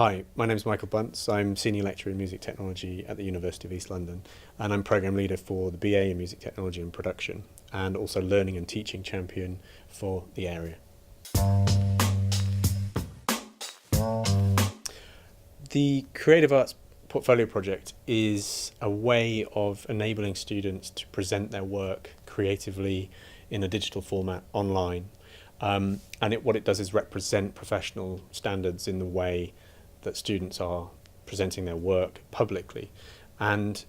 Hi, my name is Michael Bunce. I'm Senior Lecturer in Music Technology at the University of East London, and I'm Programme Leader for the BA in Music Technology and Production, and also Learning and Teaching Champion for the area. The Creative Arts Portfolio Project is a way of enabling students to present their work creatively in a digital format online. What it does is represent professional standards in the way that students are presenting their work publicly. And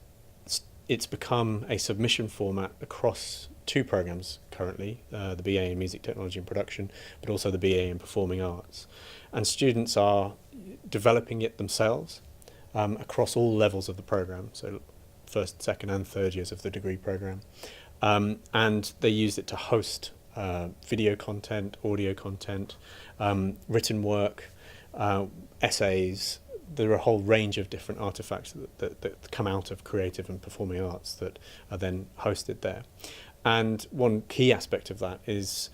it's become a submission format across two programs currently, the BA in Music Technology and Production, but also the BA in Performing Arts. And students are developing it themselves across all levels of the program, so first, second and third years of the degree program. And they use it to host video content, audio content, written work, essays. There are a whole range of different artifacts that come out of creative and performing arts that are then hosted there. And one key aspect of that is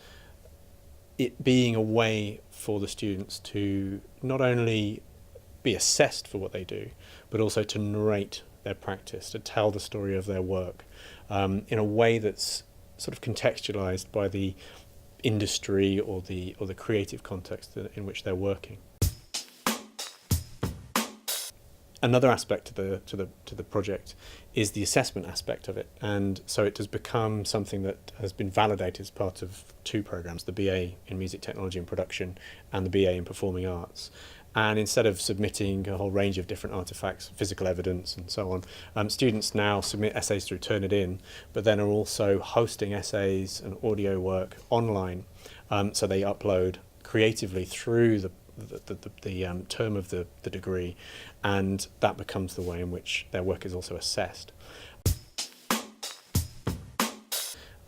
it being a way for the students to not only be assessed for what they do, but also to narrate their practice, to tell the story of their work in a way that's sort of contextualized by the industry or the creative context in which they're working. Another aspect to the project is the assessment aspect of it, and so it has become something that has been validated as part of two programs, the BA in Music Technology and Production and the BA in Performing Arts. And instead of submitting a whole range of different artifacts, physical evidence and so on, students now submit essays through Turnitin, but then are also hosting essays and audio work online. So they upload creatively through the term of the degree, and that becomes the way in which their work is also assessed.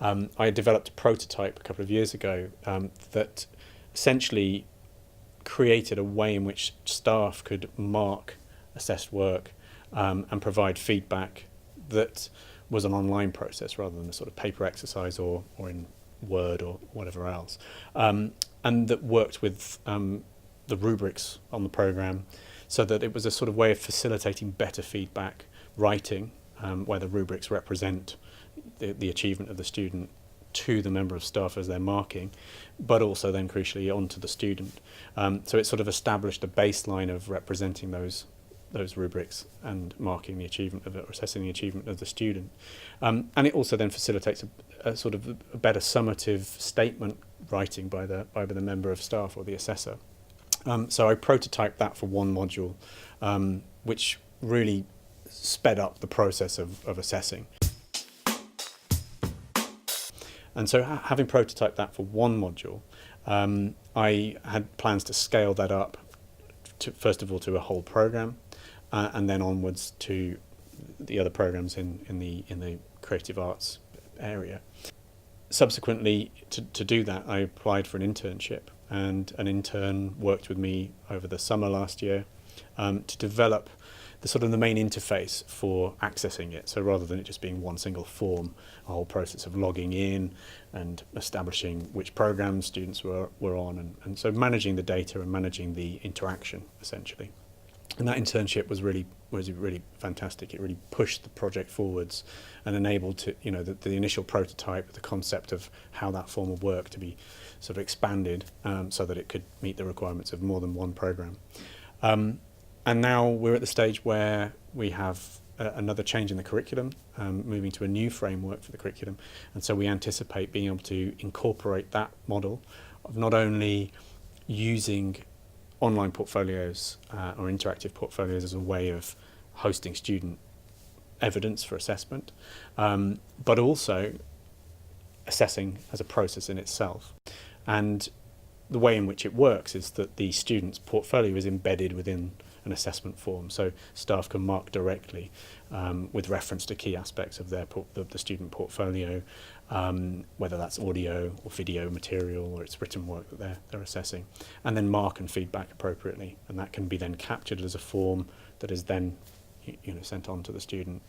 I developed a prototype a couple of years ago that essentially created a way in which staff could mark assessed work and provide feedback that was an online process rather than a sort of paper exercise or in Word or whatever else, and that worked with the rubrics on the programme, so that it was a sort of way of facilitating better feedback writing, where the rubrics represent the achievement of the student to the member of staff as they're marking, but also then crucially onto the student. So it sort of established a baseline of representing those rubrics and marking the achievement of it, or assessing the achievement of the student. And it also then facilitates a sort of a better summative statement writing by the member of staff or the assessor. So I prototyped that for one module, which really sped up the process of assessing. And so having prototyped that for one module, I had plans to scale that up to, first of all, to a whole program, and then onwards to the other programs in the creative arts area. Subsequently, to do that, I applied for an internship, and an intern worked with me over the summer last year to develop the main interface for accessing it. So rather than it just being one single form, a whole process of logging in and establishing which programs students were on, and so managing the data and managing the interaction essentially. And that internship was really fantastic. It really pushed the project forwards and enabled the initial prototype, the concept of how that form of work to be sort of expanded so that it could meet the requirements of more than one program. And now we're at the stage where we have another change in the curriculum, moving to a new framework for the curriculum. And so we anticipate being able to incorporate that model of not only using online portfolios or interactive portfolios as a way of hosting student evidence for assessment, but also assessing as a process in itself. And the way in which it works is that the student's portfolio is embedded within an assessment form, so staff can mark directly with reference to key aspects of the student portfolio, whether that's audio or video material or it's written work that they're assessing, and then mark and feedback appropriately, and that can be then captured as a form that is then sent on to the student.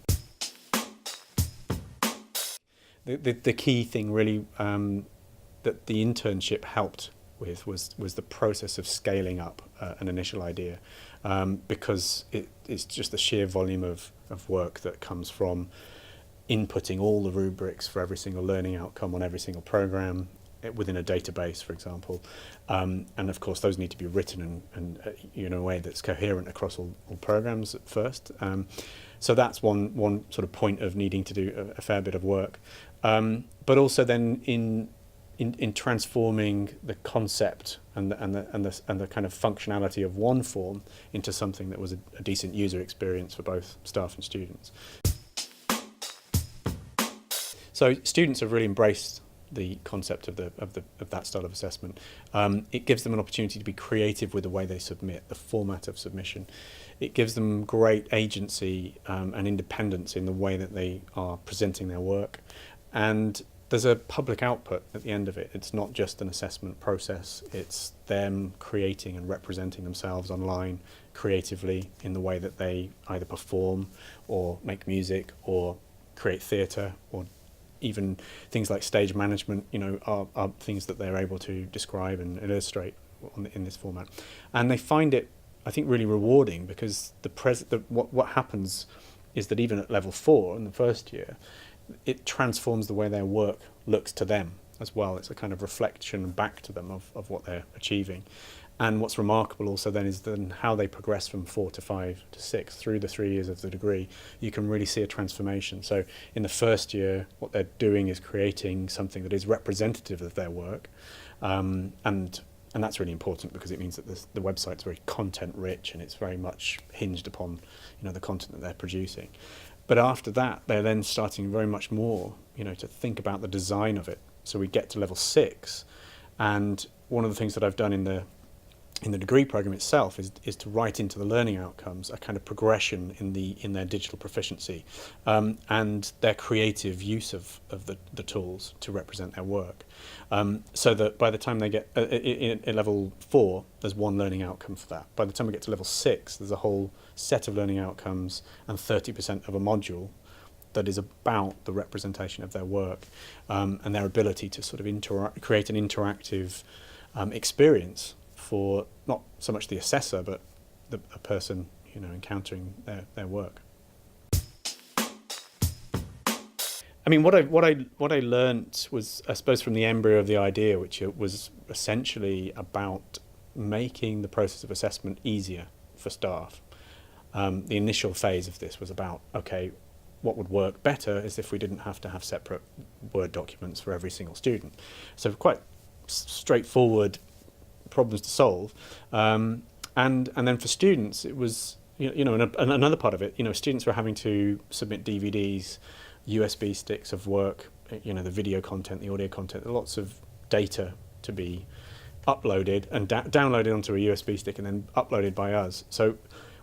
The key thing really that the internship helped with was the process of scaling up an initial idea, because it's just the sheer volume of work that comes from inputting all the rubrics for every single learning outcome on every single program within a database, for example, and of course those need to be written and in a way that's coherent across all programs at first. So that's one sort of point of needing to do a fair bit of work, but also then in transforming the concept and the kind of functionality of one form into something that was a decent user experience for both staff and students. So students have really embraced the concept of that style of assessment. It gives them an opportunity to be creative with the way they submit, the format of submission. It gives them great agency and independence in the way that they are presenting their work. And there's a public output at the end of it. It's not just an assessment process. It's them creating and representing themselves online creatively in the way that they either perform or make music or create theatre, or even things like stage management, are things that they're able to describe and illustrate in this format. And they find it, I think, really rewarding, because what happens is that even at level 4 in the first year, it transforms the way their work looks to them as well. It's a kind of reflection back to them of what they're achieving. And what's remarkable also then is then how they progress from 4 to 5 to 6 through the 3 years of the degree. You can really see a transformation. So in the first year, what they're doing is creating something that is representative of their work, and that's really important, because it means that the website's very content rich and it's very much hinged upon the content that they're producing. But after that, they're then starting very much more to think about the design of it. So we get to level 6, and one of the things that I've done in the degree program itself is to write into the learning outcomes a kind of progression in their digital proficiency, and their creative use of the tools to represent their work, so that by the time they get in level 4, there's one learning outcome for that. By the time we get to level 6, there's a whole set of learning outcomes and 30% of a module that is about the representation of their work, and their ability to sort of create an interactive experience for not so much the assessor, but a person encountering their work. I mean, what I learnt was, I suppose, from the embryo of the idea, which it was essentially about making the process of assessment easier for staff. The initial phase of this was about, okay, what would work better is if we didn't have to have separate Word documents for every single student. So quite straightforward problems to solve, and then for students it was another part of it. Students were having to submit DVDs, USB sticks of work, the video content, the audio content, lots of data to be uploaded and downloaded onto a USB stick and then uploaded by us. So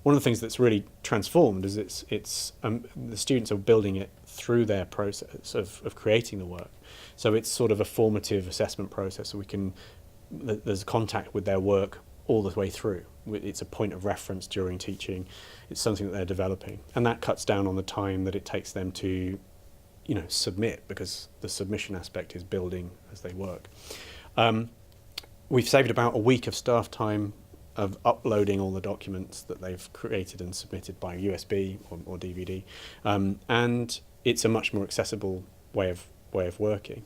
one of the things that's really transformed is it's the students are building it through their process of creating the work. So it's sort of a formative assessment process, so there's contact with their work all the way through. It's a point of reference during teaching. It's something that they're developing, and that cuts down on the time that it takes them to submit, because the submission aspect is building as they work. We've saved about a week of staff time of uploading all the documents that they've created and submitted by USB or DVD, and it's a much more accessible way of working.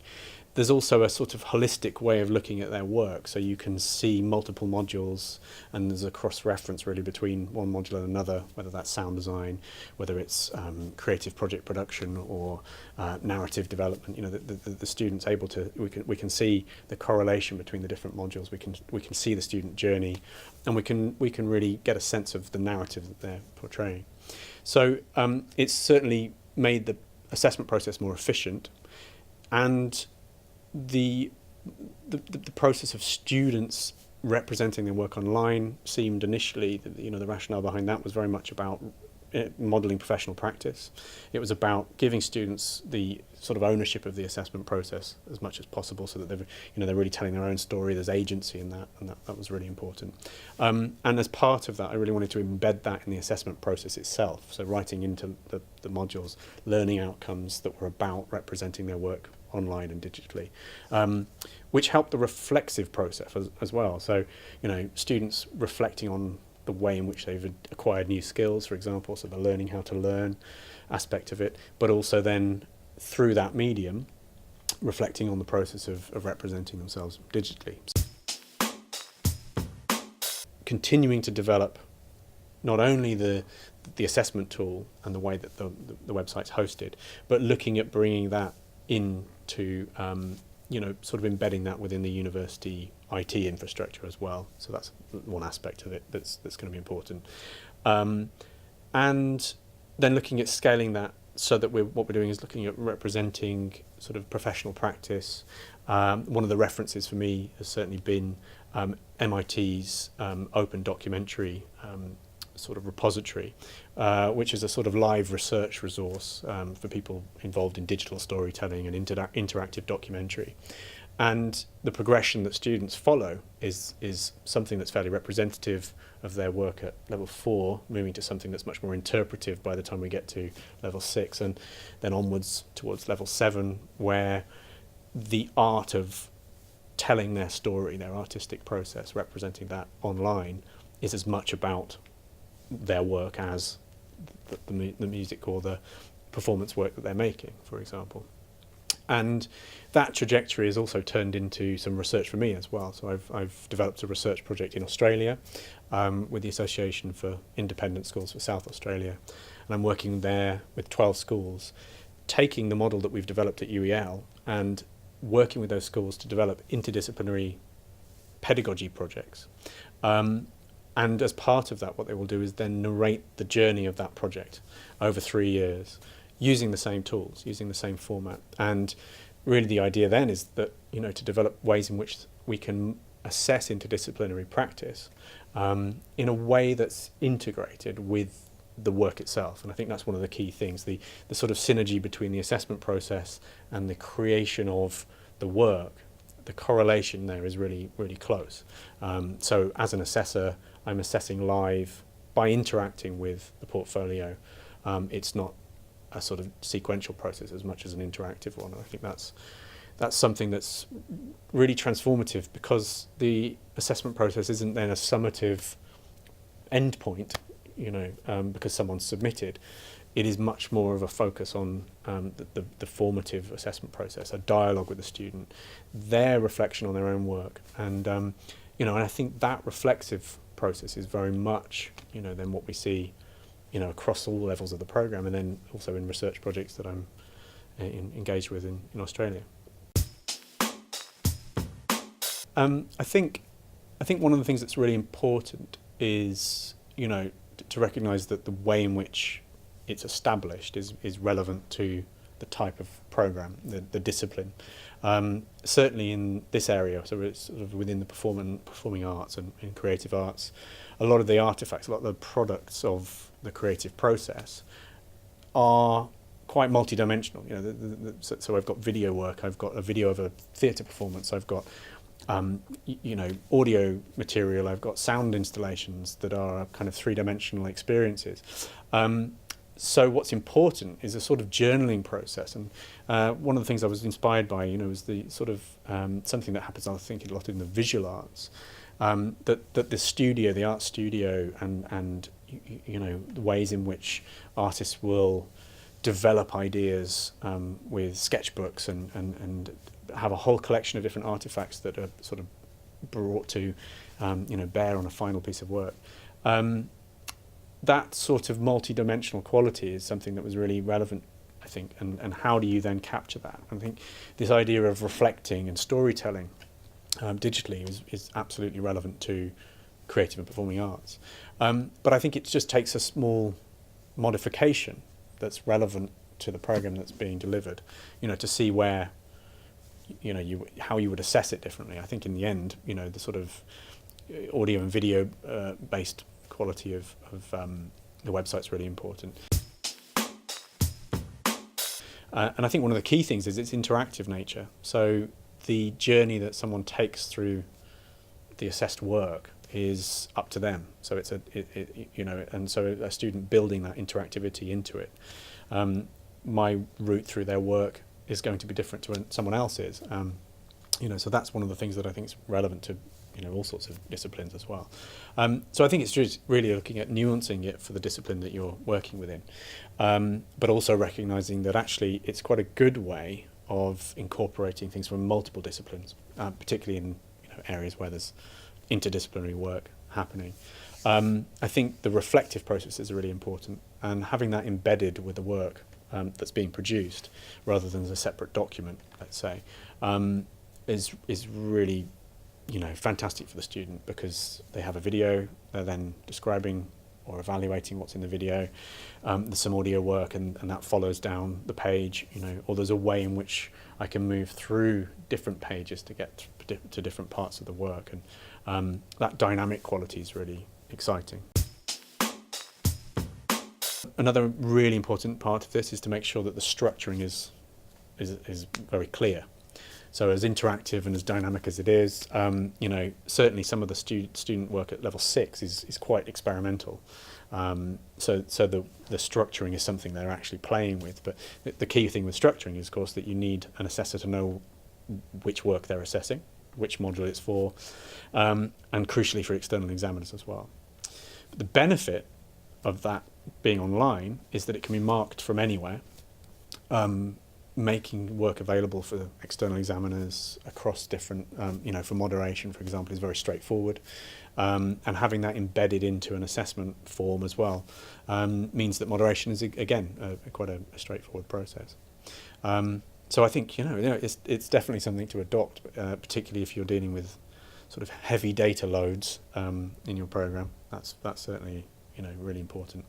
There's also a sort of holistic way of looking at their work, so you can see multiple modules, and there's a cross-reference really between one module and another, whether that's sound design, whether it's creative project production or narrative development. The student's able to, we can see the correlation between the different modules. We can see the student journey, and we can really get a sense of the narrative that they're portraying. So it's certainly made the assessment process more efficient, and the process of students representing their work online seemed initially, the rationale behind that was very much about modelling professional practice. It was about giving students the sort of ownership of the assessment process as much as possible, so that they're really telling their own story. There's agency in that, and that was really important. And as part of that, I really wanted to embed that in the assessment process itself. So writing into the modules learning outcomes that were about representing their work online and digitally, which helped the reflexive process as well. So, students reflecting on the way in which they've acquired new skills, for example, so the learning how to learn aspect of it, but also then through that medium, reflecting on the process of representing themselves digitally. Continuing to develop not only the assessment tool and the way that the website's hosted, but looking at bringing that into sort of embedding that within the university IT infrastructure as well. So that's one aspect of it that's going to be important. And then looking at scaling that so that what we're doing is looking at representing sort of professional practice. One of the references for me has certainly been MIT's open documentary sort of repository, which is a sort of live research resource for people involved in digital storytelling and interactive documentary. And the progression that students follow is something that's fairly representative of their work at level 4, moving to something that's much more interpretive by the time we get to level 6, and then onwards towards level 7, where the art of telling their story, their artistic process, representing that online, is as much about their work as the music or the performance work that they're making, for example. And that trajectory has also turned into some research for me as well. So I've developed a research project in Australia with the Association for Independent Schools for South Australia, and I'm working there with 12 schools, taking the model that we've developed at UEL and working with those schools to develop interdisciplinary pedagogy projects. And as part of that, what they will do is then narrate the journey of that project over 3 years, using the same tools, using the same format. And really the idea then is that, to develop ways in which we can assess interdisciplinary practice in a way that's integrated with the work itself. And I think that's one of the key things, the sort of synergy between the assessment process and the creation of the work. The correlation there is really, really close. So as an assessor, I'm assessing live by interacting with the portfolio. It's not a sort of sequential process as much as an interactive one. I think that's something that's really transformative, because the assessment process isn't then a summative endpoint, because someone's submitted. It is much more of a focus on the formative assessment process, a dialogue with the student, their reflection on their own work, and and I think that reflexive process is very much then what we see across all levels of the program, and then also in research projects that I'm engaged with in Australia. I think one of the things that's really important is to recognise that the way in which it's established is relevant to the type of program, the discipline. Certainly in this area, so it's sort of within the performing arts and in creative arts, a lot of the artifacts, a lot of the products of the creative process are quite multidimensional. So I've got video work, I've got a video of a theatre performance, I've got audio material, I've got sound installations that are kind of three-dimensional experiences. So what's important is a sort of journaling process, and one of the things I was inspired by, was the sort of something that happens, I think, a lot in the visual arts, that the art studio, and the ways in which artists will develop ideas with sketchbooks and have a whole collection of different artifacts that are sort of brought to bear on a final piece of work. That sort of multi-dimensional quality is something that was really relevant, I think, and how do you then capture that? I think this idea of reflecting and storytelling digitally is absolutely relevant to creative and performing arts. But I think it just takes a small modification that's relevant to the program that's being delivered, to see where, how you would assess it differently. I think in the end, the sort of audio and video based quality of the website's really important. And I think one of the key things is its interactive nature. So the journey that someone takes through the assessed work is up to them. So it's and so a student building that interactivity into it. My route through their work is going to be different to someone else's. So that's one of the things that I think is relevant to all sorts of disciplines as well. So I think it's just really looking at nuancing it for the discipline that you're working within, but also recognizing that actually it's quite a good way of incorporating things from multiple disciplines, particularly in areas where there's interdisciplinary work happening. I think the reflective processes are really important, and having that embedded with the work that's being produced rather than as a separate document, let's say, is really fantastic for the student, because they have a video, they're then describing or evaluating what's in the video. There's some audio work and that follows down the page, or there's a way in which I can move through different pages to get to different parts of the work, and that dynamic quality is really exciting. Another really important part of this is to make sure that the structuring is very clear. So as interactive and as dynamic as it is, certainly some of the student work at level 6 is quite experimental. So the structuring is something they're actually playing with. But the key thing with structuring is, of course, that you need an assessor to know which work they're assessing, which module it's for, and crucially for external examiners as well. But the benefit of that being online is that it can be marked from anywhere. Making work available for external examiners across different, for moderation, for example, is very straightforward. And having that embedded into an assessment form as well means that moderation is, again, quite a straightforward process. So I think, it's definitely something to adopt, particularly if you're dealing with sort of heavy data loads in your program. That's certainly, really important.